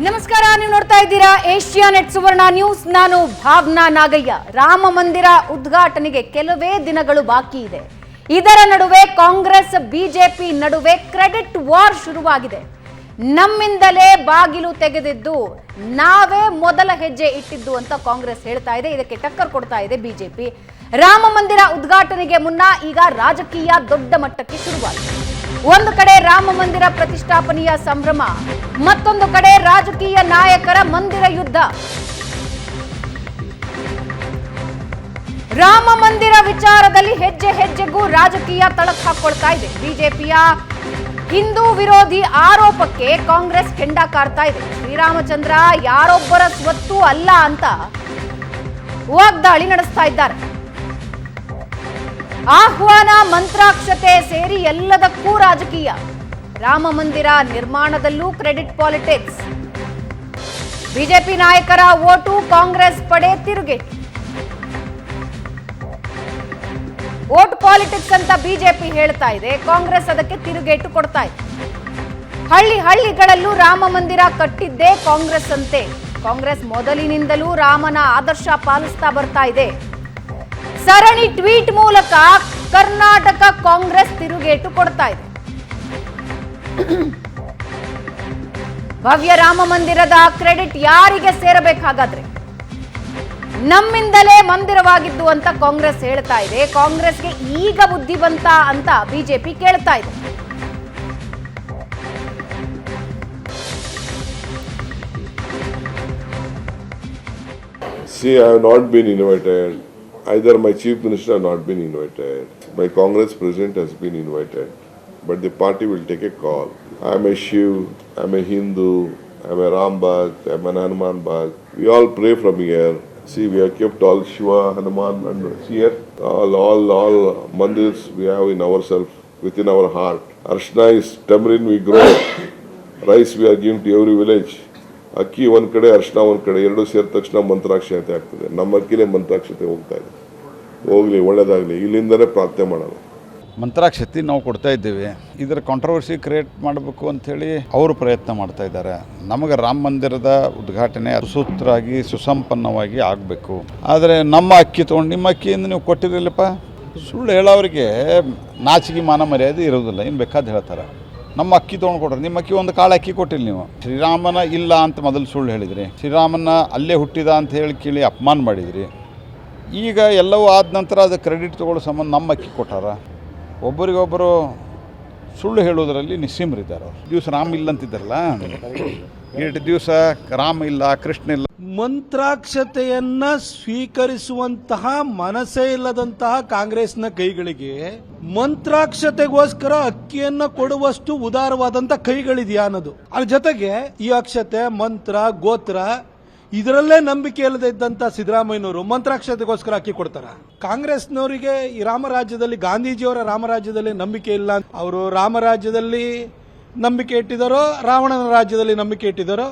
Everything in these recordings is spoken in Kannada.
ನಮಸ್ಕಾರ, ನೀವು ನೋಡ್ತಾ ಇದ್ದೀರಾ ಏಷ್ಯಾನೆಟ್ ಸುವರ್ಣ ನ್ಯೂಸ್. ನಾನು ಭಾವನಾ ನಾಗಯ್ಯ. ರಾಮ ಮಂದಿರ ಉದ್ಘಾಟನೆಗೆ ಕೆಲವೇ ದಿನಗಳು ಬಾಕಿ ಇದೆ. ಇದರ ನಡುವೆ ಕಾಂಗ್ರೆಸ್ ಬಿಜೆಪಿ ನಡುವೆ ಕ್ರೆಡಿಟ್ ವಾರ್ ಶುರುವಾಗಿದೆ. ನಮ್ಮಿಂದಲೇ ಬಾಗಿಲು ತೆಗೆದಿದ್ದು, ನಾವೇ ಮೊದಲ ಹೆಜ್ಜೆ ಇಟ್ಟಿದ್ದು ಅಂತ ಕಾಂಗ್ರೆಸ್ ಹೇಳ್ತಾ ಇದೆ. ಇದಕ್ಕೆ ಟಕ್ಕರ್ ಕೊಡ್ತಾ ಇದೆ ಬಿಜೆಪಿ. ರಾಮ ಮಂದಿರ ಉದ್ಘಾಟನೆಗೆ ಮುನ್ನ ಈಗ ರಾಜಕೀಯ ದೊಡ್ಡ ಮಟ್ಟಕ್ಕೆ ಶುರುವಾಗಿದೆ. ಒಂದು ಕಡೆ ರಾಮ ಮಂದಿರ ಪ್ರತಿಷ್ಠಾಪನೆಯ ಸಂಭ್ರಮ, ಮತ್ತೊಂದು ಕಡೆ ರಾಜಕೀಯ ನಾಯಕರ ಮಂದಿರ ಯುದ್ಧ. ರಾಮ ಮಂದಿರ ವಿಚಾರದಲ್ಲಿ ಹೆಜ್ಜೆ ಹೆಜ್ಜೆಗೂ ರಾಜಕೀಯ ತಳಕು ಹಾಕೊಳ್ತಾ ಇದೆ. ಬಿಜೆಪಿಯ ಹಿಂದೂ ವಿರೋಧಿ ಆರೋಪಕ್ಕೆ ಕಾಂಗ್ರೆಸ್ ಕೆಂಡ ಕಾರ್ತಾ ಇದೆ. ಶ್ರೀರಾಮಚಂದ್ರ ಯಾರೊಬ್ಬರ ಸ್ವತ್ತು ಅಲ್ಲ ಅಂತ ವಾಗ್ದಾಳಿ ನಡೆಸ್ತಾ ಇದ್ದಾರೆ. ಆಹ್ವಾನ, ಮಂತ್ರಾಕ್ಷತೆ ಸೇರಿ ಎಲ್ಲದಕ್ಕೂ ರಾಜಕೀಯ. ರಾಮ ಮಂದಿರ ನಿರ್ಮಾಣದಲ್ಲೂ ಕ್ರೆಡಿಟ್ ಪಾಲಿಟಿಕ್ಸ್. ಬಿಜೆಪಿ ನಾಯಕರ ಓಟು ಕಾಂಗ್ರೆಸ್ ಪಡೆ ತಿರುಗೇಟು. ಓಟ್ ಪಾಲಿಟಿಕ್ಸ್ ಅಂತ ಬಿಜೆಪಿ ಹೇಳ್ತಾ ಇದೆ, ಕಾಂಗ್ರೆಸ್ ಅದಕ್ಕೆ ತಿರುಗೇಟು ಕೊಡ್ತಾ ಇದೆ. ಹಳ್ಳಿಗಳಲ್ಲೂ ರಾಮ ಮಂದಿರ ಕಟ್ಟಿದ್ದೇ ಕಾಂಗ್ರೆಸ್ ಅಂತೆ. ಕಾಂಗ್ರೆಸ್ ಮೊದಲಿನಿಂದಲೂ ರಾಮನ ಆದರ್ಶ ಪಾಲಿಸ್ತಾ ಬರ್ತಾ ಇದೆ. ಸರಣಿ ಟ್ವೀಟ್ ಮೂಲಕ ಕರ್ನಾಟಕ ಕಾಂಗ್ರೆಸ್ ತಿರುಗೇಟು ಕೊಡ್ತಾ ಇದೆ. ಭವ್ಯ ರಾಮ ಮಂದಿರದ ಕ್ರೆಡಿಟ್ ಯಾರಿಗೆ ಸೇರಬೇಕಾಗಾದ್ರೆ? ನಮ್ಮಿಂದಲೇ ಮಂದಿರವಾಗಿದ್ದು ಅಂತ ಕಾಂಗ್ರೆಸ್ ಹೇಳ್ತಾ ಇದೆ. ಕಾಂಗ್ರೆಸ್ಗೆ ಈಗ ಬುದ್ಧಿ ಬಂತ ಅಂತ ಬಿಜೆಪಿ ಕೇಳ್ತಾ ಇದೆ. See, I have not been invited. Either my chief minister have not been invited. My Congress president has been invited. But the party will take a call. I am a Shiv, I am a Hindu, I am a Ram Bhakt, I am an Hanuman Bhakt. We all pray from here. See, we have kept all Shiva, Hanuman and here. All mandirs we have in ourselves, within our heart. Arshna is tamarind we grow. Rice we are giving to every village. ಅಕ್ಕಿ ಒಂದು ಕಡೆ, ಅರ್ಶಿನ ಒಂದು ಕಡೆ, ಎರಡು ಸೇರಿದ ತಕ್ಷಣ ಮಂತ್ರಾಕ್ಷತೆ ಆಗ್ತದೆ. ನಮ್ಮ ಅಕ್ಕಿಲೇ ಮಂತ್ರಾಕ್ಷತೆ ಹೋಗ್ತಾ ಇದೆ. ಹೋಗಲಿ, ಒಳ್ಳೇದಾಗಲಿ. ಇಲ್ಲಿಂದಲೇ ಪ್ರಾರ್ಥನೆ ಮಾಡೋದು. ಮಂತ್ರಾಕ್ಷತೆ ನಾವು ಕೊಡ್ತಾ ಇದ್ದೇವೆ. ಇದರ ಕಾಂಟ್ರವರ್ಸಿ ಕ್ರಿಯೇಟ್ ಮಾಡಬೇಕು ಅಂಥೇಳಿ ಅವರು ಪ್ರಯತ್ನ ಮಾಡ್ತಾ ಇದ್ದಾರೆ. ನಮಗೆ ರಾಮ ಮಂದಿರದ ಉದ್ಘಾಟನೆ ಸುಸೂತ್ರವಾಗಿ ಸುಸಂಪನ್ನವಾಗಿ ಆಗಬೇಕು. ಆದರೆ ನಮ್ಮ ಅಕ್ಕಿ ತೊಗೊಂಡು ನಿಮ್ಮ ಅಕ್ಕಿಯಿಂದ ನೀವು ಕೊಟ್ಟಿರಲಿಲ್ಲಪ್ಪ, ಸುಳ್ಳು ಹೇಳೋರಿಗೆ ನಾಚಿಕೆ ಮಾನ ಮರ್ಯಾದೆ ಇರೋದಿಲ್ಲ. ಇನ್ನು ಬೇಕಾದ ಹೇಳ್ತಾರೆ. ನಮ್ಮ ಅಕ್ಕಿ ತೊಗೊಂಡು ಕೊಡ್ರಿ, ನಿಮ್ಮ ಅಕ್ಕಿ ಒಂದು ಕಾಳು ಅಕ್ಕಿ ಕೊಟ್ಟಿಲ್ಲ ನೀವು. ಶ್ರೀರಾಮನ ಇಲ್ಲ ಅಂತ ಮೊದಲು ಸುಳ್ಳು ಹೇಳಿದ್ರಿ. ಶ್ರೀರಾಮನ ಅಲ್ಲೇ ಹುಟ್ಟಿದ ಅಂತ ಹೇಳಿ ಕೇಳಿ ಅಪಮಾನ ಮಾಡಿದ್ರಿ. ಈಗ ಎಲ್ಲವೂ ಆದ ನಂತರ ಅದು ಕ್ರೆಡಿಟ್ ತೊಗೊಳ್ಳೋ ಸಂಬಂಧ ನಮ್ಮ ಅಕ್ಕಿ ಕೊಟ್ಟಾರ. ಒಬ್ಬರಿಗೊಬ್ಬರು ಸುಳ್ಳು ಹೇಳೋದರಲ್ಲಿ ನಿಸ್ಸೀಮರಿದ್ದಾರೆ. ದಿವಸ ರಾಮ ಇಲ್ಲ ಅಂತಿದ್ದಾರಲ್ಲ, 8 ದಿವಸ ರಾಮ ಇಲ್ಲ, ಕೃಷ್ಣ ಇಲ್ಲ. ಮಂತ್ರಾಕ್ಷತೆಯನ್ನ ಸ್ವೀಕರಿಸುವಂತಹ ಮನಸ್ಸೇ ಇಲ್ಲದಂತಹ ಕಾಂಗ್ರೆಸ್ನ ಕೈಗಳಿಗೆ ಮಂತ್ರಾಕ್ಷತೆಗೋಸ್ಕರ ಅಕ್ಕಿಯನ್ನ ಕೊಡುವಷ್ಟು ಉದಾರವಾದಂತ ಕೈಗಳಿದೆಯಾ ಅನ್ನೋದು. ಅದ್ರ ಜೊತೆಗೆ ಈ ಅಕ್ಷತೆ, ಮಂತ್ರ, ಗೋತ್ರ ಇದರಲ್ಲೇ ನಂಬಿಕೆ ಇಲ್ಲದೆ ಇದ್ದಂತ ಸಿದ್ದರಾಮಯ್ಯನವರು ಮಂತ್ರಾಕ್ಷತೆಗೋಸ್ಕರ ಅಕ್ಕಿ ಕೊಡ್ತಾರ? ಕಾಂಗ್ರೆಸ್ನವರಿಗೆ ಈ ರಾಮರಾಜ್ಯದಲ್ಲಿ, ಗಾಂಧೀಜಿಯವರ ರಾಮರಾಜ್ಯದಲ್ಲಿ ನಂಬಿಕೆ ಇಲ್ಲ. ಅವರು ರಾಮರಾಜ್ಯದಲ್ಲಿ ನಂಬಿಕೆ ಇಟ್ಟಿದ್ದಾರೋ ರಾವಣನ ರಾಜ್ಯದಲ್ಲಿ ನಂಬಿಕೆ ಇಟ್ಟಿದ್ದಾರೋ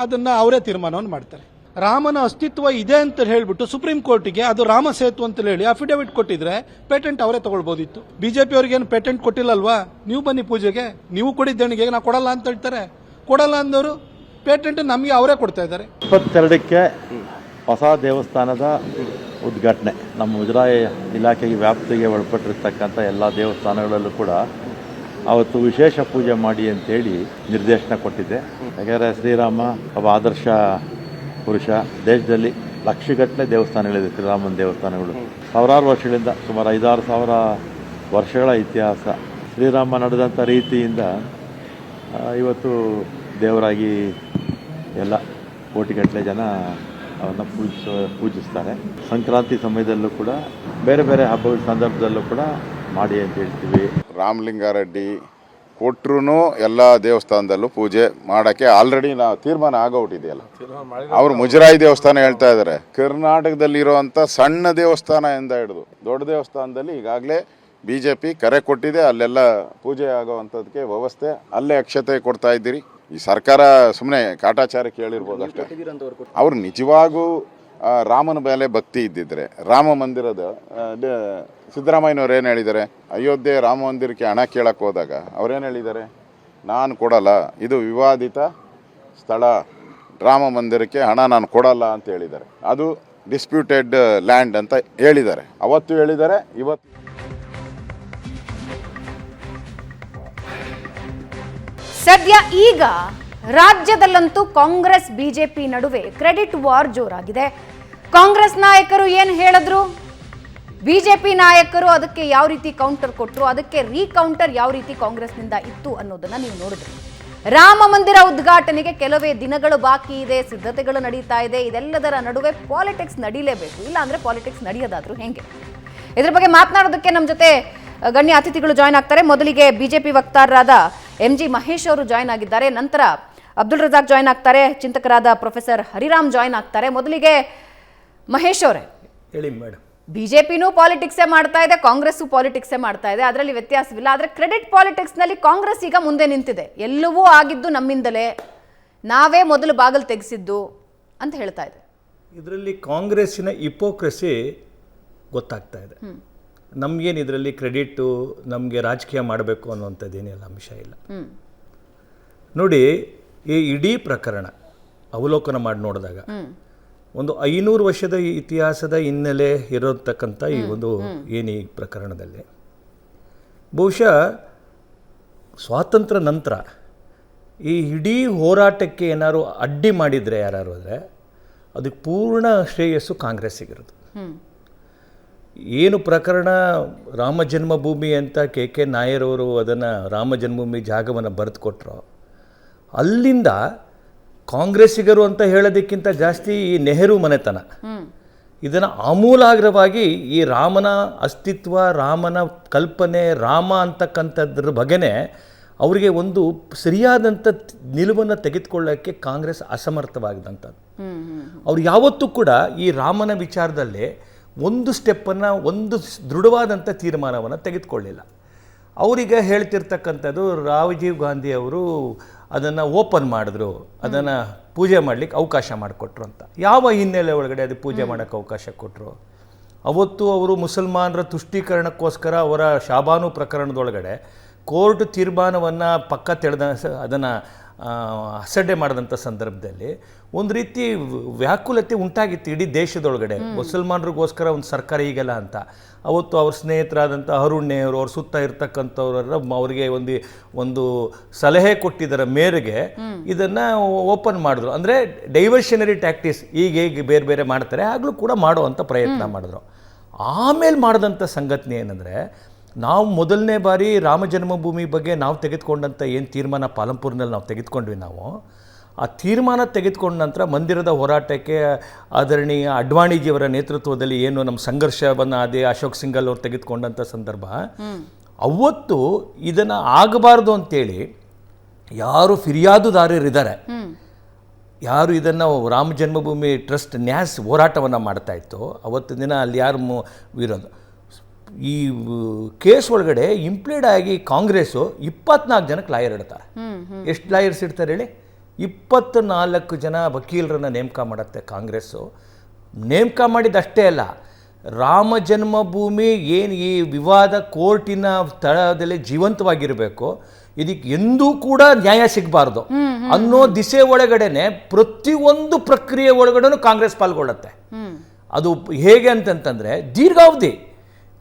ಅದನ್ನ ಅವರೇ ತೀರ್ಮಾನವನ್ನು ಮಾಡ್ತಾರೆ. ರಾಮನ ಅಸ್ತಿತ್ವ ಇದೆ ಅಂತ ಹೇಳ್ಬಿಟ್ಟು ಸುಪ್ರೀಂ ಕೋರ್ಟಿಗೆ ಅದು ರಾಮ ಸೇತು ಅಂತ ಹೇಳಿ ಅಫಿಡವಿಟ್ ಕೊಟ್ಟಿದ್ರೆ ಪೇಟೆಂಟ್ ಅವರೇ ತಗೊಳ್ಬೋದಿತ್ತು. ಬಿಜೆಪಿ ಅವ್ರಿಗೆ ಏನು ಪೇಟೆಂಟ್ ಕೊಟ್ಟಿಲ್ಲಲ್ವಾ? ನೀವು ಬನ್ನಿ ಪೂಜೆಗೆ, ನೀವು ಕೊಡಿದ್ದೇಣಿಗೆ ನಾ ಕೊಡಲ್ಲ ಅಂತ ಹೇಳ್ತಾರೆ. ಕೊಡಲ್ಲ ಅಂದವರು ಪೇಟೆಂಟ್ ನಮಗೆ ಅವರೇ ಕೊಡ್ತಾ ಇದ್ದಾರೆ. 22ಕ್ಕೆ ಹೊಸ ದೇವಸ್ಥಾನದ ಉದ್ಘಾಟನೆ. ನಮ್ಮ ಮುಜರಾಯಿ ಇಲಾಖೆಗೆ ವ್ಯಾಪ್ತಿಗೆ ಒಳಪಟ್ಟಿರ್ತಕ್ಕಂಥ ಎಲ್ಲ ದೇವಸ್ಥಾನಗಳಲ್ಲೂ ಕೂಡ ಅವತ್ತು ವಿಶೇಷ ಪೂಜೆ ಮಾಡಿ ಅಂತೇಳಿ ನಿರ್ದೇಶನ ಕೊಟ್ಟಿದ್ದೆ. ಯಾಕಂದರೆ ಶ್ರೀರಾಮ ಒಬ್ಬ ಆದರ್ಶ ಪುರುಷ. ದೇಶದಲ್ಲಿ ಲಕ್ಷಗಟ್ಟಲೆ ದೇವಸ್ಥಾನಗಳಿದೆ, ಶ್ರೀರಾಮನ ದೇವಸ್ಥಾನಗಳು. ಸಾವಿರಾರು ವರ್ಷಗಳಿಂದ, ಸುಮಾರು 5-6 ಸಾವಿರ ವರ್ಷಗಳ ಇತಿಹಾಸ. ಶ್ರೀರಾಮ ನಡೆದಂಥ ರೀತಿಯಿಂದ ಇವತ್ತು ದೇವರಾಗಿ ಎಲ್ಲ ಕೋಟಿಗಟ್ಟಲೆ ಜನ ಅವನ್ನ ಪೂಜಿಸ್ತಾರೆ. ಸಂಕ್ರಾಂತಿ ಸಮಯದಲ್ಲೂ ಕೂಡ, ಬೇರೆ ಬೇರೆ ಹಬ್ಬಗಳ ಸಂದರ್ಭದಲ್ಲೂ ಕೂಡ ಮಾಡಿ ಅಂತ ಹೇಳ್ತೀವಿ. ರಾಮಲಿಂಗಾರೆಡ್ಡಿ ಕೊಟ್ಟರು ಎಲ್ಲ ದೇವಸ್ಥಾನದಲ್ಲೂ ಪೂಜೆ ಮಾಡೋಕ್ಕೆ ಆಲ್ರೆಡಿ ನಾವು ತೀರ್ಮಾನ ಆಗೋಗ್ಬಿಟ್ಟಿದೆಯಲ್ಲ. ಅವರು ಮುಜರಾಯಿ ದೇವಸ್ಥಾನ ಹೇಳ್ತಾ ಇದ್ದಾರೆ. ಕರ್ನಾಟಕದಲ್ಲಿರುವಂಥ ಸಣ್ಣ ದೇವಸ್ಥಾನ ಇಂದ ಹಿಡಿದು ದೊಡ್ಡ ದೇವಸ್ಥಾನದಲ್ಲಿ ಈಗಾಗಲೇ ಬಿಜೆಪಿ ಕರೆ ಕೊಟ್ಟಿದೆ. ಅಲ್ಲೆಲ್ಲ ಪೂಜೆ ಆಗೋವಂಥದ್ದಕ್ಕೆ ವ್ಯವಸ್ಥೆ, ಅಲ್ಲೇ ಅಕ್ಷತೆ ಕೊಡ್ತಾ ಇದ್ದೀರಿ. ಈ ಸರ್ಕಾರ ಸುಮ್ಮನೆ ಕಾಟಾಚಾರ ಕೇಳಿರ್ಬೋದು ಅಷ್ಟೇ. ಅವ್ರು ನಿಜವಾಗೂ ರಾಮನ ಮೇಲೆ ಭಕ್ತಿ ಇದ್ದಿದ್ರೆ ರಾಮ ಮಂದಿರದ ಸಿದ್ದರಾಮಯ್ಯನವ್ರು ಏನು ಹೇಳಿದ್ದಾರೆ? ಅಯೋಧ್ಯೆ ರಾಮ ಮಂದಿರಕ್ಕೆ ಹಣ ಕೇಳಕ್ಕೆ ಹೋದಾಗ ಅವ್ರೇನು ಹೇಳಿದ್ದಾರೆ? ನಾನು ಕೊಡಲ್ಲ, ಇದು ವಿವಾದಿತ ಸ್ಥಳ, ರಾಮ ಮಂದಿರಕ್ಕೆ ಹಣ ನಾನು ಕೊಡಲ್ಲ ಅಂತ ಹೇಳಿದ್ದಾರೆ. ಅದು ಡಿಸ್ಪ್ಯೂಟೆಡ್ ಲ್ಯಾಂಡ್ ಅಂತ ಹೇಳಿದ್ದಾರೆ. ಅವತ್ತು ಹೇಳಿದ್ದಾರೆ, ಇವತ್ತು ಸದ್ಯ ಈಗ ರಾಜ್ಯದಲ್ಲಂತೂ ಕಾಂಗ್ರೆಸ್ ಬಿಜೆಪಿ ನಡುವೆ ಕ್ರೆಡಿಟ್ ವಾರ್ ಜೋರಾಗಿದೆ. ಕಾಂಗ್ರೆಸ್ ನಾಯಕರು ಏನು ಹೇಳಿದ್ರು, ಬಿಜೆಪಿ ನಾಯಕರು ಅದಕ್ಕೆ ಯಾವ ರೀತಿ ಕೌಂಟರ್ ಕೊಟ್ಟರು, ಅದಕ್ಕೆ ರೀಕೌಂಟರ್ ಯಾವ ರೀತಿ ಕಾಂಗ್ರೆಸ್ನಿಂದ ಇತ್ತು ಅನ್ನೋದನ್ನ ನೀವು ನೋಡಿದ್ರಿ. ರಾಮ ಮಂದಿರ ಉದ್ಘಾಟನೆಗೆ ಕೆಲವೇ ದಿನಗಳು ಬಾಕಿ ಇದೆ, ಸಿದ್ಧತೆಗಳು ನಡೀತಾ ಇದೆ. ಇದೆಲ್ಲದರ ನಡುವೆ ಪಾಲಿಟಿಕ್ಸ್ ನಡೀಲೇಬೇಕು, ಇಲ್ಲ ಅಂದ್ರೆ ಪಾಲಿಟಿಕ್ಸ್ ನಡೆಯೋದಾದ್ರೂ ಹೆಂಗೆ? ಇದ್ರ ಬಗ್ಗೆ ಮಾತನಾಡೋದಕ್ಕೆ ನಮ್ಮ ಜೊತೆ ಗಣ್ಯ ಅತಿಥಿಗಳು ಜಾಯ್ನ್ ಆಗ್ತಾರೆ. ಮೊದಲಿಗೆ ಬಿಜೆಪಿ ವಕ್ತಾರರಾದ MG ಮಹೇಶ್ ಅವರು ಜಾಯ್ನ್ ಆಗಿದ್ದಾರೆ. ನಂತರ ಅಬ್ದುಲ್ ರಜಾಕ್ ಜಾಯ್ನ್ ಆಗ್ತಾರೆ. ಚಿಂತಕರಾದ ಪ್ರೊಫೆಸರ್ ಹರಿರಾಮ್ ಜಾಯ್ನ್ ಆಗ್ತಾರೆ. ಮೊದಲಿಗೆ ಮಹೇಶ್ ಅವರೇ ಹೇಳಿ ಮೇಡಮ್. ಬಿಜೆಪಿನೂ ಪಾಲಿಟಿಕ್ಸೇ ಮಾಡ್ತಾ ಇದೆ, ಕಾಂಗ್ರೆಸ್ಸು ಪಾಲಿಟಿಕ್ಸೇ ಮಾಡ್ತಾ ಇದೆ, ಅದರಲ್ಲಿ ವ್ಯತ್ಯಾಸವಿಲ್ಲ. ಆದರೆ ಕ್ರೆಡಿಟ್ ಪಾಲಿಟಿಕ್ಸ್ನಲ್ಲಿ ಕಾಂಗ್ರೆಸ್ ಈಗ ಮುಂದೆ ನಿಂತಿದೆ. ಎಲ್ಲವೂ ಆಗಿದ್ದು ನಮ್ಮಿಂದಲೇ, ನಾವೇ ಮೊದಲು ಬಾಗಿಲು ತೆಗೆಸಿದ್ದು ಅಂತ ಹೇಳ್ತಾ ಇದೆ. ಇದರಲ್ಲಿ ಕಾಂಗ್ರೆಸ್ಸಿನ ಹಿಪೋಕ್ರಸಿ ಗೊತ್ತಾಗ್ತಾ ಇದೆ. ನಮಗೇನು ಇದರಲ್ಲಿ ಕ್ರೆಡಿಟು, ನಮಗೆ ರಾಜಕೀಯ ಮಾಡಬೇಕು ಅನ್ನುವಂಥದ್ದೇನೆಲ್ಲ ಅಂಶ ಇಲ್ಲ. ನೋಡಿ, ಈ ಇಡೀ ಪ್ರಕರಣ ಅವಲೋಕನ ಮಾಡಿ ನೋಡಿದಾಗ ಒಂದು 500 ವರ್ಷದ ಇತಿಹಾಸದ ಹಿನ್ನೆಲೆ ಇರತಕ್ಕಂಥ ಈ ಒಂದು ಏನು ಈ ಪ್ರಕರಣದಲ್ಲಿ ಬಹುಶಃ ಸ್ವಾತಂತ್ರ್ಯ ನಂತರ ಈ ಇಡೀ ಹೋರಾಟಕ್ಕೆ ಏನಾದ್ರು ಅಡ್ಡಿ ಮಾಡಿದರೆ ಯಾರು ಅಂದರೆ ಅದಕ್ಕೆ ಪೂರ್ಣ ಶ್ರೇಯಸ್ಸು ಕಾಂಗ್ರೆಸ್ಸಿಗಿರೋದು. ಏನು ಪ್ರಕರಣ ರಾಮ ಜನ್ಮಭೂಮಿ ಅಂತ KK ನಾಯರ್ ಅವರು ಅದನ್ನು ರಾಮ ಜನ್ಮಭೂಮಿ ಜಾಗವನ್ನು ಬರೆದು ಕೊಟ್ಟರು, ಅಲ್ಲಿಂದ ಕಾಂಗ್ರೆಸ್ಸಿಗರು ಅಂತ ಹೇಳೋದಕ್ಕಿಂತ ಜಾಸ್ತಿ ಈ ನೆಹರು ಮನೆತನ ಇದನ್ನು ಆಮೂಲಾಗ್ರವಾಗಿ ಈ ರಾಮನ ಅಸ್ತಿತ್ವ, ರಾಮನ ಕಲ್ಪನೆ, ರಾಮ ಅಂತಕ್ಕಂಥದ್ರ ಬಗ್ಗೆನೇ ಅವರಿಗೆ ಒಂದು ಸರಿಯಾದಂಥ ನಿಲುವನ್ನು ತೆಗೆದುಕೊಳ್ಳೋಕ್ಕೆ ಕಾಂಗ್ರೆಸ್ ಅಸಮರ್ಥವಾಗಿದ್ದಂಥದ್ದು. ಅವ್ರು ಯಾವತ್ತೂ ಕೂಡ ಈ ರಾಮನ ವಿಚಾರದಲ್ಲಿ ಒಂದು ಸ್ಟೆಪ್ಪನ್ನು, ಒಂದು ದೃಢವಾದಂಥ ತೀರ್ಮಾನವನ್ನು ತೆಗೆದುಕೊಳ್ಳಿಲ್ಲ. ಅವರಿಗೆ ಹೇಳ್ತಿರ್ತಕ್ಕಂಥದ್ದು ರಾಜೀವ್ ಗಾಂಧಿ ಅವರು ಅದನ್ನು ಓಪನ್ ಮಾಡಿದ್ರು, ಅದನ್ನು ಪೂಜೆ ಮಾಡಲಿಕ್ಕೆ ಅವಕಾಶ ಮಾಡಿಕೊಟ್ರು ಅಂತ. ಯಾವ ಹಿನ್ನೆಲೆ ಒಳಗಡೆ ಅದು ಪೂಜೆ ಮಾಡೋಕ್ಕೆ ಅವಕಾಶ ಕೊಟ್ಟರು? ಅವತ್ತು ಅವರು ಮುಸಲ್ಮಾನರ ತುಷ್ಟೀಕರಣಕ್ಕೋಸ್ಕರ ಅವರ ಶಾಬಾನು ಪ್ರಕರಣದೊಳಗಡೆ ಕೋರ್ಟ್ ತೀರ್ಮಾನವನ್ನು ಪಕ್ಕ ತೆಳೆದ ಅದನ್ನು ಅಸಡ್ಡೆ ಮಾಡಿದಂಥ ಸಂದರ್ಭದಲ್ಲಿ ಒಂದು ರೀತಿ ವ್ಯಾಕುಲತೆ ಉಂಟಾಗಿತ್ತು ಇಡೀ ದೇಶದೊಳಗಡೆ. ಮುಸಲ್ಮಾನರಿಗೋಸ್ಕರ ಒಂದು ಸರ್ಕಾರ ಈಗಲ್ಲ ಅಂತ ಅವತ್ತು ಅವ್ರ ಸ್ನೇಹಿತರಾದಂಥ ಅರುಣ್ ನೆಹರು ಅವ್ರ ಸುತ್ತ ಇರ್ತಕ್ಕಂಥವ್ರ ಅವರಿಗೆ ಒಂದು ಸಲಹೆ ಕೊಟ್ಟಿದ್ದರ ಮೇರೆಗೆ ಇದನ್ನು ಓಪನ್ ಮಾಡಿದ್ರು. ಅಂದರೆ ಡೈವರ್ಷನರಿ ಟ್ಯಾಕ್ಟಿಕ್ಸ್ ಈಗ ಬೇರೆ ಬೇರೆ ಮಾಡ್ತಾರೆ, ಆಗಲೂ ಕೂಡ ಮಾಡುವಂಥ ಪ್ರಯತ್ನ ಮಾಡಿದ್ರು. ಆಮೇಲೆ ಮಾಡಿದಂಥ ಸಂಗತಿ ಏನಂದರೆ, ನಾವು ಮೊದಲನೇ ಬಾರಿ ರಾಮ ಜನ್ಮಭೂಮಿ ಬಗ್ಗೆ ನಾವು ತೆಗೆದುಕೊಂಡಂಥ ಏನು ತೀರ್ಮಾನ ಪಾಲಂಪುರ್ನಲ್ಲಿ ನಾವು ತೆಗೆದುಕೊಂಡ್ವಿ, ನಾವು ಆ ತೀರ್ಮಾನ ತೆಗೆದುಕೊಂಡ ನಂತರ ಮಂದಿರದ ಹೋರಾಟಕ್ಕೆ ಆದರಣೀಯ ಅಡ್ವಾಣಿಜಿಯವರ ನೇತೃತ್ವದಲ್ಲಿ ಏನು ನಮ್ಮ ಸಂಘರ್ಷವನ್ನು ಅದೇ ಅಶೋಕ್ ಸಿಂಘಲ್ ಅವರು ತೆಗೆದುಕೊಂಡಂಥ ಸಂದರ್ಭ, ಅವತ್ತು ಇದನ್ನು ಆಗಬಾರ್ದು ಅಂತೇಳಿ ಯಾರು ಫಿರ್ಯಾದುದಾರರಿದ್ದಾರೆ, ಯಾರು ಇದನ್ನು ರಾಮ ಜನ್ಮಭೂಮಿ ಟ್ರಸ್ಟ್ ನ್ಯಾಸ್ ಹೋರಾಟವನ್ನು ಮಾಡ್ತಾ ಇತ್ತು ಅವತ್ತು ದಿನ, ಅಲ್ಲಿ ಯಾರು ವಿರೋಧ ಈ ಕೇಸ್ ಒಳಗಡೆ ಇಂಪ್ಲೀಡ್ ಆಗಿ ಕಾಂಗ್ರೆಸ್ಸು 24 ಜನಕ್ಕೆ ಲಾಯರ್ ಇಡ್ತಾರೆ. ಎಷ್ಟು ಲಾಯರ್ಸ್ ಇಡ್ತಾರೆ ಹೇಳಿ? 24 ಜನ ವಕೀಲರನ್ನ ನೇಮಕ ಮಾಡುತ್ತೆ ಕಾಂಗ್ರೆಸ್ಸು. ನೇಮಕ ಮಾಡಿದ್ದಷ್ಟೇ ಅಲ್ಲ, ರಾಮ ಜನ್ಮಭೂಮಿ ಏನು ಈ ವಿವಾದ ಕೋರ್ಟಿನ ಸ್ಥಳದಲ್ಲಿ ಜೀವಂತವಾಗಿರಬೇಕು, ಇದಕ್ಕೆ ಎಂದೂ ಕೂಡ ನ್ಯಾಯ ಸಿಗಬಾರ್ದು ಅನ್ನೋ ದಿಸೆ ಒಳಗಡೆನೆ ಪ್ರತಿಯೊಂದು ಪ್ರಕ್ರಿಯೆ ಒಳಗಡೆನೂ ಕಾಂಗ್ರೆಸ್ ಪಾಲ್ಗೊಳ್ಳುತ್ತೆ. ಅದು ಹೇಗೆ ಅಂತಂತಂದರೆ ದೀರ್ಘಾವಧಿ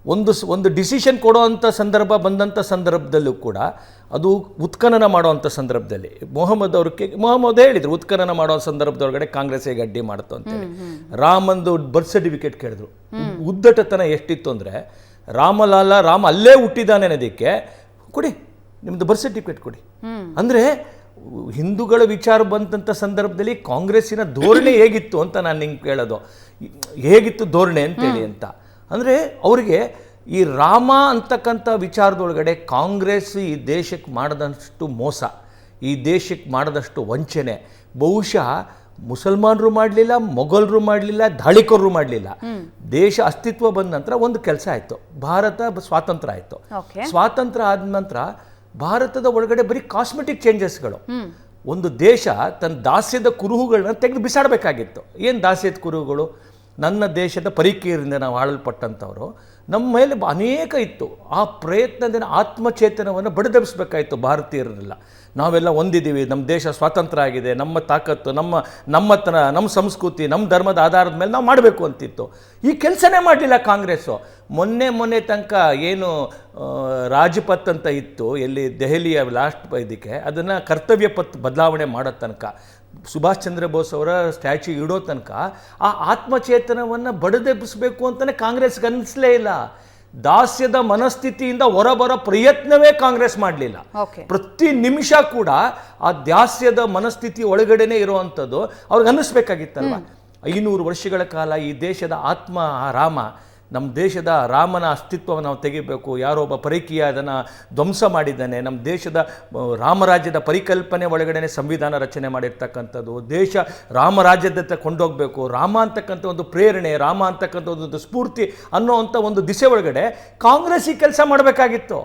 ಒಂದು ಡಿಸಿಷನ್ ಕೊಡೋವಂಥ ಸಂದರ್ಭ ಬಂದಂಥ ಸಂದರ್ಭದಲ್ಲೂ ಕೂಡ ಅದು ಉತ್ಖನನ ಮಾಡೋವಂಥ ಸಂದರ್ಭದಲ್ಲಿ ಮೊಹಮ್ಮದ್ ಹೇಳಿದರು, ಉತ್ಖನನ ಮಾಡೋ ಸಂದರ್ಭದೊಳಗಡೆ ಕಾಂಗ್ರೆಸ್ ಹೇಗೆ ಅಡ್ಡಿ ಮಾಡ್ತು ಅಂತೇಳಿ. ರಾಮಂದು ಬರ್ತ್ ಸರ್ಟಿಫಿಕೇಟ್ ಕೇಳಿದ್ರು. ಉದ್ದಟತನ ಎಷ್ಟಿತ್ತು ಅಂದರೆ, ರಾಮ ಅಲ್ಲೇ ಹುಟ್ಟಿದ್ದಾನೆ ಅನ್ನೋದಕ್ಕೆ ಕೊಡಿ, ನಿಮ್ಮದು ಬರ್ತ್ ಸರ್ಟಿಫಿಕೇಟ್ ಕೊಡಿ ಅಂದರೆ ಹಿಂದೂಗಳ ವಿಚಾರ ಬಂದಂಥ ಸಂದರ್ಭದಲ್ಲಿ ಕಾಂಗ್ರೆಸ್ಸಿನ ಧೋರಣೆ ಹೇಗಿತ್ತು ಅಂತ ನಾನು ನಿಂಗೆ ಕೇಳೋದು, ಹೇಗಿತ್ತು ಧೋರಣೆ ಅಂತೇಳಿ ಅಂತ. ಅಂದರೆ ಅವರಿಗೆ ಈ ರಾಮ ಅಂತಕ್ಕಂಥ ವಿಚಾರದೊಳಗಡೆ ಕಾಂಗ್ರೆಸ್ ಈ ದೇಶಕ್ಕೆ ಮಾಡಿದಷ್ಟು ಮೋಸ, ಈ ದೇಶಕ್ಕೆ ಮಾಡಿದಷ್ಟು ವಂಚನೆ ಬಹುಶಃ ಮುಸಲ್ಮಾನರು ಮಾಡಲಿಲ್ಲ, ಮೊಘಲರು ಮಾಡಲಿಲ್ಲ, ದಾಳಿಕೋರರು ಮಾಡಲಿಲ್ಲ. ದೇಶ ಅಸ್ತಿತ್ವ ಬಂದ ನಂತರ ಒಂದು ಕೆಲಸ ಆಯಿತು, ಭಾರತ ಸ್ವಾತಂತ್ರ್ಯ ಆಯಿತು. ಸ್ವಾತಂತ್ರ್ಯ ಆದ ನಂತರ ಭಾರತದ ಒಳಗಡೆ ಬರೀ ಕಾಸ್ಮೆಟಿಕ್ ಚೇಂಜಸ್ಗಳು. ಒಂದು ದೇಶ ತನ್ನ ದಾಸ್ಯದ ಕುರುಹುಗಳನ್ನ ತೆಗೆದು ಬಿಸಾಡಬೇಕಾಗಿತ್ತು. ಏನು ದಾಸ್ಯದ ಕುರುಹುಗಳು? ನನ್ನ ದೇಶದ ಪರಿಕೀಯರಿಂದ ನಾವು ಆಳಲ್ಪಟ್ಟಂಥವ್ರು, ನಮ್ಮ ಮೇಲೆ ಅನೇಕ ಇತ್ತು. ಆ ಪ್ರಯತ್ನದಿಂದ ಆತ್ಮಚೇತನವನ್ನು ಬಡಿದೆಬ್ಬಿಸ್ಬೇಕಾಯಿತು ಭಾರತೀಯರನ್ನೆಲ್ಲ. ನಾವೆಲ್ಲ ಒಂದಿದ್ದೀವಿ, ನಮ್ಮ ದೇಶ ಸ್ವಾತಂತ್ರ್ಯ ಆಗಿದೆ, ನಮ್ಮ ತಾಕತ್ತು, ನಮ್ಮತನ, ನಮ್ಮ ಸಂಸ್ಕೃತಿ, ನಮ್ಮ ಧರ್ಮದ ಆಧಾರದ ಮೇಲೆ ನಾವು ಮಾಡಬೇಕು ಅಂತಿತ್ತು. ಈ ಕೆಲಸನೇ ಮಾಡಲಿಲ್ಲ ಕಾಂಗ್ರೆಸ್ಸು. ಮೊನ್ನೆ ತನಕ ಏನು ರಾಜ್ಪಥ್ ಅಂತ ಇತ್ತು, ಎಲ್ಲಿ ದೆಹಲಿಯ ಲಾಸ್ಟ್ ಇದಕ್ಕೆ, ಅದನ್ನು ಕರ್ತವ್ಯ ಪಥ್ ಬದಲಾವಣೆ ಮಾಡೋ ತನಕ, ಸುಭಾಷ್ ಚಂದ್ರ ಬೋಸ್ ಅವರ ಸ್ಟ್ಯಾಚ್ಯೂ ಇಡೋ ತನಕ ಆ ಆತ್ಮಚೇತನವನ್ನು ಬಡಿದೆಬ್ಬಿಸಬೇಕು ಅಂತಲೇ ಕಾಂಗ್ರೆಸ್ಗೆ ಅನ್ನಿಸ್ಲೇ ಇಲ್ಲ. ದಾಸ್ಯದ ಮನಸ್ಥಿತಿಯಿಂದ ಹೊರಬರೋ ಪ್ರಯತ್ನವೇ ಕಾಂಗ್ರೆಸ್ ಮಾಡಲಿಲ್ಲ. ಪ್ರತಿ ನಿಮಿಷ ಕೂಡ ಆ ದಾಸ್ಯದ ಮನಸ್ಥಿತಿ ಒಳಗಡೆನೆ ಇರುವಂಥದ್ದು ಅವ್ರಿಗೆ ಅನ್ನಿಸ್ಬೇಕಾಗಿತ್ತಲ್ವ. 500 ವರ್ಷಗಳ ಕಾಲ ಈ ದೇಶದ ಆತ್ಮ ರಾಮ, ನಮ್ಮ ದೇಶದ ರಾಮನ ಅಸ್ತಿತ್ವವನ್ನು ನಾವು ತೆಗಿಬೇಕು. ಯಾರೋ ಒಬ್ಬ ಪರಕೀಯ ಅದನ್ನು ಧ್ವಂಸ ಮಾಡಿದ್ದಾನೆ. ನಮ್ಮ ದೇಶದ ರಾಮರಾಜ್ಯದ ಪರಿಕಲ್ಪನೆ ಒಳಗಡೆ ಸಂವಿಧಾನ ರಚನೆ ಮಾಡಿರ್ತಕ್ಕಂಥದ್ದು. ದೇಶ ರಾಮರಾಜ್ಯದತ್ತ ಕೊಂಡೋಗಬೇಕು. ರಾಮ ಅಂತಕ್ಕಂಥ ಒಂದು ಪ್ರೇರಣೆ, ರಾಮ ಅಂತಕ್ಕಂಥ ಒಂದು ಸ್ಫೂರ್ತಿ ಅನ್ನೋವಂಥ ಒಂದು ದಿಸೆ ಒಳಗಡೆ ಕಾಂಗ್ರೆಸ್ ಈ ಕೆಲಸ ಮಾಡಬೇಕಾಗಿತ್ತು.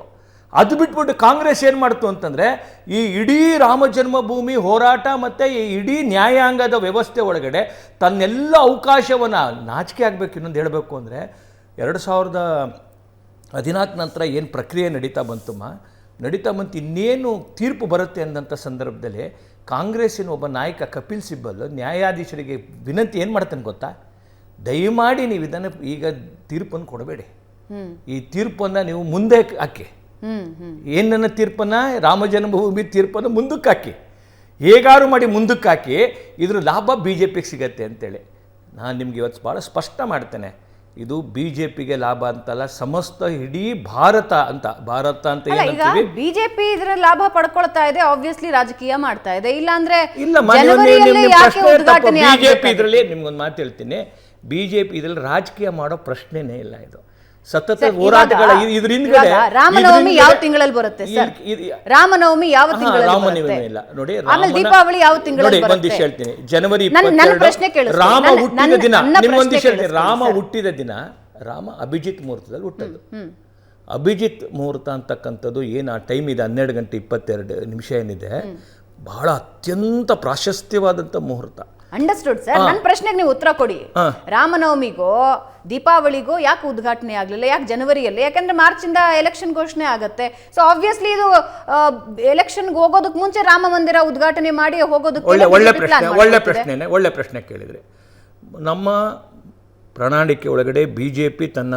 ಅದು ಬಿಟ್ಬಿಟ್ಟು ಕಾಂಗ್ರೆಸ್ ಏನು ಮಾಡ್ತು ಅಂತಂದರೆ, ಈ ಇಡೀ ರಾಮ ಜನ್ಮಭೂಮಿ ಹೋರಾಟ ಮತ್ತು ಈ ಇಡೀ ನ್ಯಾಯಾಂಗದ ವ್ಯವಸ್ಥೆ ಒಳಗಡೆ ತನ್ನೆಲ್ಲ ಅವಕಾಶವನ್ನು, ನಾಚಿಕೆ ಆಗಬೇಕು ಇನ್ನೊಂದು ಹೇಳಬೇಕು ಅಂದರೆ, 2014 ನಂತರ ಏನು ಪ್ರಕ್ರಿಯೆ ನಡೀತಾ ಬಂತು, ಇನ್ನೇನು ತೀರ್ಪು ಬರುತ್ತೆ ಅಂದಂಥ ಸಂದರ್ಭದಲ್ಲಿ ಕಾಂಗ್ರೆಸ್ಸಿನ ಒಬ್ಬ ನಾಯಕ ಕಪಿಲ್ ಸಿಬ್ಬಲ್ ನ್ಯಾಯಾಧೀಶರಿಗೆ ವಿನಂತಿ ಏನು ಮಾಡ್ತಾನೆ ಗೊತ್ತಾ, ದಯಮಾಡಿ ನೀವು ಇದನ್ನು ಈಗ ತೀರ್ಪನ್ನು ಕೊಡಬೇಡಿ, ಈ ತೀರ್ಪನ್ನು ನೀವು ಮುಂದೆ ಹಾಕಿ, ಏನನ್ನ ತೀರ್ಪನ್ನು, ರಾಮ ಜನ್ಮಭೂಮಿ ತೀರ್ಪನ್ನು ಮುಂದಕ್ಕೆ ಹಾಕಿ, ಹೇಗಾರು ಮಾಡಿ ಮುಂದಕ್ಕೆ ಹಾಕಿ, ಇದ್ರ ಲಾಭ BJPಗೆ ಸಿಗತ್ತೆ ಅಂತೇಳಿ. ನಾನು ನಿಮ್ಗೆ ಇವತ್ತು ಭಾಳ ಸ್ಪಷ್ಟ ಮಾಡ್ತೇನೆ, ಇದು BJPಗೆ ಲಾಭ ಅಂತಲ್ಲ, ಸಮಸ್ತ ಇಡೀ ಭಾರತ ಅಂತ ಏನಂತೀವಿ. ಬಿಜೆಪಿ ಇದರ ಲಾಭ ಪಡ್ಕೊಳ್ತಾ ಇದೆ, ಆಬ್ವಿಯಸ್ಲಿ ರಾಜಕೀಯ ಮಾಡ್ತಾ ಇದೆ. ಇಲ್ಲಾಂದ್ರೆ ಬಿಜೆಪಿ ಇದರಲ್ಲಿ ನಿಮ್ಗೊಂದು ಮಾತು ಹೇಳ್ತೀನಿ, ಬಿಜೆಪಿ ಇದರಲ್ಲಿ ರಾಜಕೀಯ ಮಾಡೋ ಪ್ರಶ್ನೆನೇ ಇಲ್ಲ. ಇದು ಸತತ ಹೋರಾಟಗಳ ಇದ್ರ ಹಿಂದ್ಗಡೆ ರಾಮನವಮಿ ಯಾವ ತಿಂಗಳಲ್ಲಿ ಬರುತ್ತೆ ಸರ್? ರಾಮನವಮಿ ಯಾವ ತಿಂಗಳಲ್ಲಿ ರಾಮನವಮಿ ಇಲ್ಲ ನೋಡಿ, ದೀಪಾವಳಿ ಯಾವ ತಿಂಗಳಲ್ಲಿ ಬರುತ್ತೆ? ಒಂದಿಷ್ಟು ಹೇಳ್ತೀನಿ, ಜನವರಿ 22 ರಾಮ ಹುಟ್ಟಿದ ದಿನ. ನಿಮ್ಗೊಂದಿಷ್ಟು ಹೇಳ್ತೀನಿ, ರಾಮ ಹುಟ್ಟಿದ ದಿನ, ರಾಮ ಅಭಿಜಿತ್ ಮುಹೂರ್ತದಲ್ಲಿ ಹುಟ್ಟದ್ದು. ಅಭಿಜಿತ್ ಮುಹೂರ್ತ ಅಂತಕ್ಕಂಥದ್ದು ಏನು ಆ ಟೈಮ್ ಇದೆ, 12 ಗಂಟೆ 22 ನಿಮಿಷ ಏನಿದೆ, ಬಹಳ ಅತ್ಯಂತ ಪ್ರಾಶಸ್ತ್ಯವಾದಂಥ ಮುಹೂರ್ತ. Understood sir. ನನ್ನ ಪ್ರಶ್ನೆಗೆ ನೀವು ಉತ್ತರ ಕೊಡಿ. ರಾಮನವಮಿಗೋ ದೀಪಾವಳಿಗೋ ಯಾಕೆ ಉದ್ಘಾಟನೆ ಆಗಲಿಲ್ಲ? ಯಾಕೆ ಜನವರಿಯಲ್ಲಿ? ಯಾಕಂದ್ರೆ ಮಾರ್ಚಿಂದ ಎಲೆಕ್ಷನ್ ಘೋಷಣೆ ಆಗುತ್ತೆ. ಸೊ ಆಬ್ವಿಯಸ್ಲಿ ಇದು ಎಲೆಕ್ಷನ್ಗೆ ಹೋಗೋದಕ್ಕೆ ಮುಂಚೆ ರಾಮ ಮಂದಿರ ಉದ್ಘಾಟನೆ ಮಾಡಿ ಹೋಗೋದಕ್ಕೆ ಒಳ್ಳೆ ಪ್ರಶ್ನೆ ಕೇಳಿದ್ರೆ, ನಮ್ಮ ಪ್ರಣಾಳಿಕೆ ಒಳಗಡೆ BJP ತನ್ನ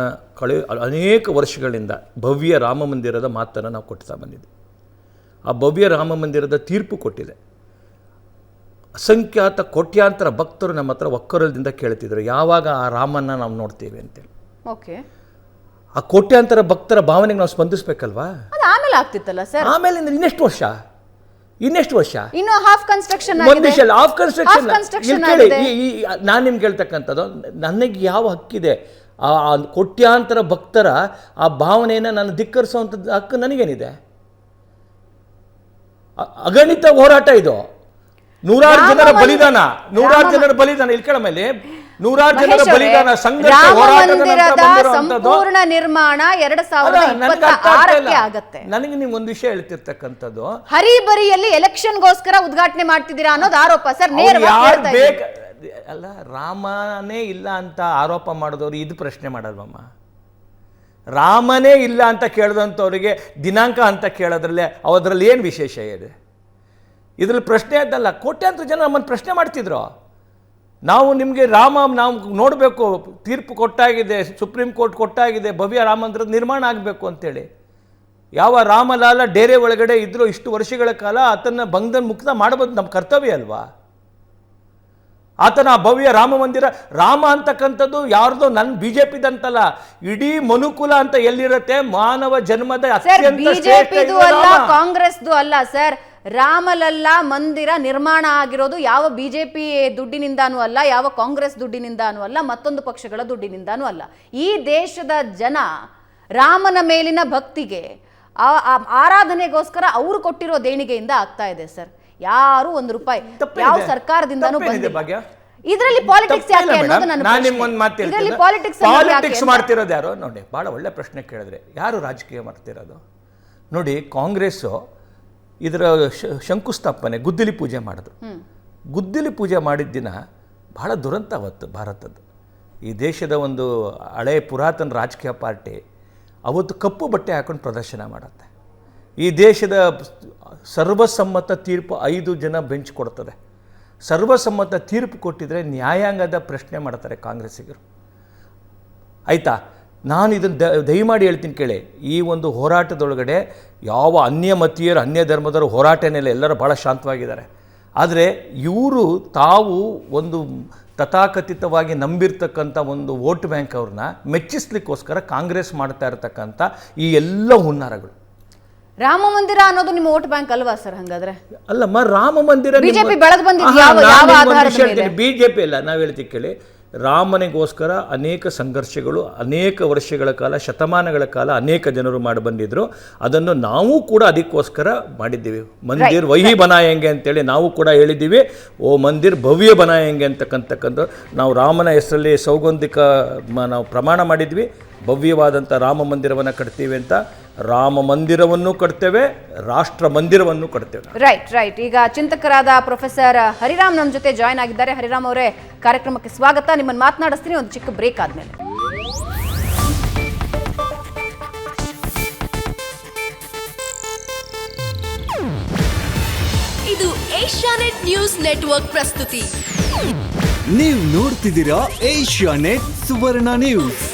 ಅನೇಕ ವರ್ಷಗಳಿಂದ ಭವ್ಯ ರಾಮ ಮಂದಿರದ ಮಾತನ್ನು ನಾವು ಕೊಡ್ತಾ ಬಂದಿದ್ದೆ. ಆ ಭವ್ಯ ರಾಮ ಮಂದಿರದ ತೀರ್ಪು ಕೊಟ್ಟಿದೆ. ಅಸಂಖ್ಯಾತ ಕೋಟ್ಯಾಂತರ ಭಕ್ತರು ನಮ್ಮ ಹತ್ರ ಒಕ್ಕರದಿಂದ ಕೇಳ್ತಿದ್ರು, ಯಾವಾಗ ಆ ರಾಮನ್ನ ನಾವು ನೋಡ್ತೀವಿ ಅಂತೇಳಿ. ಆ ಕೋಟ್ಯಾಂತರ ಭಕ್ತರ ಭಾವನೆಗೆ ನಾವು ಸ್ಪಂದಿಸ್ಬೇಕಲ್ವಾ? ಆಮೇಲೆ ಆಗ್ತಿತ್ತಲ್ಲ ಸರ್. ಆಮೇಲೆ ಇನ್ನೆಷ್ಟು ವರ್ಷ ಇನ್ನು ಹಾಫ್ ಕನ್ಸ್ಟ್ರಕ್ಷನ್ ನಾನು ನಿಮ್ಗೆ ಹೇಳ್ತಕ್ಕಂಥದ್ದು, ನನಗೆ ಯಾವ ಹಕ್ಕಿದೆ? ಆ ಕೋಟ್ಯಾಂತರ ಭಕ್ತರ ಆ ಭಾವನೆಯನ್ನು ನಾನು ಧಿಕ್ಕರಿಸುವಂಥದ್ದು ಹಕ್ಕು ನನಗೇನಿದೆ? ಅಗಣಿತ ಹೋರಾಟ ಇದು. ನೂರಾರು ಜನರ ಬಲಿದಾನ ಇಲ್ಲಿ ಕೆಳ ಮೇಲೆ ನೂರಾರು ಜನರ ಬಲಿದಾನ, ಸಂಘರ್ಷ, ಸಂಪೂರ್ಣ ನಿರ್ಮಾಣ 2026ಕ್ಕೆ ಆಗುತ್ತೆ. ನನಗೆ ನೀವು ಒಂದು ವಿಷಯ ಹೇಳ್ತಿರ್ತಕ್ಕಂಥದ್ದು, ಹರಿಬರಿಯಲ್ಲಿ ಎಲೆಕ್ಷನ್ಗೋಸ್ಕರ ಉದ್ಘಾಟನೆ ಮಾಡ್ತಿದ್ದೀರಾ ಅನ್ನೋದು ಆರೋಪ ಸರ್. ಅಲ್ಲ, ರಾಮನೇ ಇಲ್ಲ ಅಂತ ಆರೋಪ ಮಾಡಿದವ್ರು ಇದು ಪ್ರಶ್ನೆ ಮಾಡಲ್ವಮ್ಮ? ರಾಮನೇ ಇಲ್ಲ ಅಂತ ಕೇಳಿದಂಥವ್ರಿಗೆ ದಿನಾಂಕ ಅಂತ ಕೇಳೋದ್ರಲ್ಲೇ ಅದರಲ್ಲಿ ಏನು ವಿಶೇಷ ಇದೆ? ಇದ್ರಲ್ಲಿ ಪ್ರಶ್ನೆ ಅದಲ್ಲ. ಕೋಟ್ಯಾಂತರ ಜನ ನಮ್ಮನ್ನು ಪ್ರಶ್ನೆ ಮಾಡ್ತಿದ್ರು, ನಾವು ನಿಮಗೆ ನಾವು ನೋಡಬೇಕು, ತೀರ್ಪು ಕೊಟ್ಟಾಗಿದೆ, ಸುಪ್ರೀಂ ಕೋರ್ಟ್ ಕೊಟ್ಟಾಗಿದೆ, ಭವ್ಯ ರಾಮ ಮಂದಿರದ ನಿರ್ಮಾಣ ಆಗಬೇಕು ಅಂತೇಳಿ. ಯಾವ ರಾಮಲಾಲ ಡೇರೆ ಒಳಗಡೆ ಇದ್ರೂ ಇಷ್ಟು ವರ್ಷಗಳ ಕಾಲ ಆತನ ಬಂಧನ ಮುಕ್ತ ಮಾಡಬಹುದು, ನಮ್ಮ ಕರ್ತವ್ಯ ಅಲ್ವಾ? ಆತನ ಭವ್ಯ ರಾಮ ಮಂದಿರ, ರಾಮ ಅಂತಕ್ಕಂಥದ್ದು ಯಾರ್ದೋ ನನ್ನ BJPದಂತಲ್ಲ, ಇಡೀ ಮನುಕುಲ ಅಂತ ಎಲ್ಲಿರುತ್ತೆ, ಮಾನವ ಜನ್ಮದ ಅತ್ಯಂತ ಬಿಜೆಪಿದು ಅಲ್ಲ, ಕಾಂಗ್ರೆಸ್ದು ಅಲ್ಲ ಸರ್. ರಾಮಲಲ್ಲಾ ಮಂದಿರ ನಿರ್ಮಾಣ ಆಗಿರೋದು ಯಾವ ಬಿಜೆಪಿ ದುಡ್ಡಿನಿಂದಾನೂ ಅಲ್ಲ, ಯಾವ ಕಾಂಗ್ರೆಸ್ ದುಡ್ಡಿನಿಂದಾನೂ ಅಲ್ಲ, ಮತ್ತೊಂದು ಪಕ್ಷಗಳ ದುಡ್ಡಿನಿಂದಾನೂ ಅಲ್ಲ. ಈ ದೇಶದ ಜನ ರಾಮನ ಮೇಲಿನ ಭಕ್ತಿಗೆ, ಆರಾಧನೆಗೋಸ್ಕರ ಅವರು ಕೊಟ್ಟಿರೋ ದೇಣಿಗೆಯಿಂದ ಆಗ್ತಾ ಇದೆ ಸರ್. ಯಾರು ₹1 ಯಾವ ಸರ್ಕಾರದಿಂದನೂ ಬಂದಿಲ್ಲ. ಇದರಲ್ಲಿ ಪಾಲಿಟಿಕ್ಸ್ ಯಾಕೆ ಅನ್ನೋದು ನನ್ನ ಪ್ರಶ್ನೆ. ನಾನು ನಿಮ್ಗೊಂದು ಮಾತು ಹೇಳ್ತೀನಿ, ಪಾಲಿಟಿಕ್ಸ್ ಮಾಡ್ತಿರೋದು ಯಾರು ನೋಡಿ? ಭಾಳ ಒಳ್ಳೆ ಪ್ರಶ್ನೆ ಕೇಳಿದ್ರೆ, ಯಾರು ರಾಜಕೀಯ ಮಾಡ್ತಿರೋದು ನೋಡಿ? ಕಾಂಗ್ರೆಸ್ಸು ಇದರ ಶಂಕುಸ್ಥಾಪನೆ, ಗುದ್ದಲಿ ಪೂಜೆ ಮಾಡಿದ್ರು. ಗುದ್ದಲಿ ಪೂಜೆ ಮಾಡಿದ ದಿನ ಬಹಳ ದುರಂತ ಅವತ್ತು ಭಾರತದ್ದು. ಈ ದೇಶದ ಒಂದು ಹಳೆಯ ಪುರಾತನ ರಾಜಕೀಯ ಪಾರ್ಟಿ ಅವತ್ತು ಕಪ್ಪು ಬಟ್ಟೆ ಹಾಕೊಂಡು ಪ್ರದರ್ಶನ ಮಾಡುತ್ತೆ. ಈ ದೇಶದ ಸರ್ವಸಮ್ಮತ ತೀರ್ಪು 5 ಜನ ಬೆಂಚ್ ಕೊಡ್ತದೆ. ಸರ್ವಸಮ್ಮತ ತೀರ್ಪು ಕೊಟ್ಟಿದ್ರೆ ನ್ಯಾಯಾಂಗದ ಪ್ರಶ್ನೆ ಮಾಡ್ತಾರೆ ಕಾಂಗ್ರೆಸ್ಸಿಗರು. ಆಯಿತಾ, ನಾನು ಇದನ್ನು ದಯಮಾಡಿ ಹೇಳ್ತೀನಿ ಕೇಳಿ. ಈ ಒಂದು ಹೋರಾಟದೊಳಗಡೆ ಯಾವ ಅನ್ಯಮತೀಯರು ಅನ್ಯ ಧರ್ಮದವರು ಹೋರಾಟನೆಲ್ಲ ಎಲ್ಲರೂ ಭಾಳ ಶಾಂತವಾಗಿದ್ದಾರೆ. ಆದರೆ ಇವರು ತಾವು ಒಂದು ತಥಾಕಥಿತವಾಗಿ ನಂಬಿರ್ತಕ್ಕಂಥ ಒಂದು ವೋಟ್ ಬ್ಯಾಂಕ್ ಅವ್ರನ್ನ ಮೆಚ್ಚಿಸ್ಲಿಕ್ಕೋಸ್ಕರ ಕಾಂಗ್ರೆಸ್ ಮಾಡ್ತಾ ಇರತಕ್ಕಂಥ ಈ ಎಲ್ಲ ಹುನ್ನಾರಗಳು. ರಾಮ ಮಂದಿರ ಅನ್ನೋದು ನಿಮ್ಮ ವೋಟ್ ಬ್ಯಾಂಕ್ ಅಲ್ವಾ ಸರ್? ಹಂಗಾದ್ರೆ ಅಲ್ಲಮ್ಮ, ರಾಮ ಮಂದಿರ ಬಿಜೆಪಿ ಬೆಳೆದು ಬಂದಿದ್ದು ಯಾವ ಆಧಾರದ ಮೇಲೆ? ಬಿಜೆಪಿ ಅಲ್ಲ, ನಾವು ಹೇಳ್ತೀವಿ ಕೇಳಿ. ರಾಮನಿಗೋಸ್ಕರ ಅನೇಕ ಸಂಘರ್ಷಗಳು, ಅನೇಕ ವರ್ಷಗಳ ಕಾಲ, ಶತಮಾನಗಳ ಕಾಲ ಅನೇಕ ಜನರು ಮಾಡಿ ಬಂದಿದ್ರು. ಅದನ್ನು ನಾವು ಕೂಡ ಅದಕ್ಕೋಸ್ಕರ ಮಾಡಿದ್ದೀವಿ. ಮಂದಿರ್ ವಹಿ ಬನಾಯಂಗೆ ಅಂತೇಳಿ ನಾವು ಕೂಡ ಹೇಳಿದ್ದೀವಿ. ಓ ಮಂದಿರ್ ಭವ್ಯ ಬನಾಯಂಗೆ ಅಂತಕ್ಕಂಥದ್ದು ನಾವು ರಾಮನ ಹೆಸರಲ್ಲಿ ಸೌಗಂಧಿಕ ನಾವು ಪ್ರಮಾಣ ಮಾಡಿದ್ವಿ. ಭವ್ಯವಾದಂಥ ರಾಮ ಮಂದಿರವನ್ನು ಕಟ್ತೀವಿ ಅಂತ. ರಾಮ ಮಂದಿರವನ್ನು ಕಟ್ತೇವೆ, ರಾಷ್ಟ್ರ ಮಂದಿರವನ್ನು ಕಟ್ತೇವೆ. ರೈಟ್. ಈಗ ಚಿಂತಕರಾದ ಪ್ರೊಫೆಸರ್ ಹರಿರಾಮ್ ನಮ್ಮ ಜೊತೆ ಜಾಯ್ನ್ ಆಗಿದ್ದಾರೆ. ಹರಿರಾಮ್ ಅವರೇ, ಕಾರ್ಯಕ್ರಮಕ್ಕೆ ಸ್ವಾಗತ. ನಿಮ್ಮನ್ನು ಮಾತನಾಡಿಸ್ತೀನಿ ಒಂದು ಚಿಕ್ಕ ಬ್ರೇಕ್ ಆದ್ಮೇಲೆ. ಇದು ಏಷ್ಯಾನೆಟ್ ನ್ಯೂಸ್ ನೆಟ್ವರ್ಕ್ ಪ್ರಸ್ತುತಿ. ನೀವು ನೋಡ್ತಿದ್ದೀರಾ ಏಷ್ಯಾನೆಟ್ ಸುವರ್ಣ ನ್ಯೂಸ್.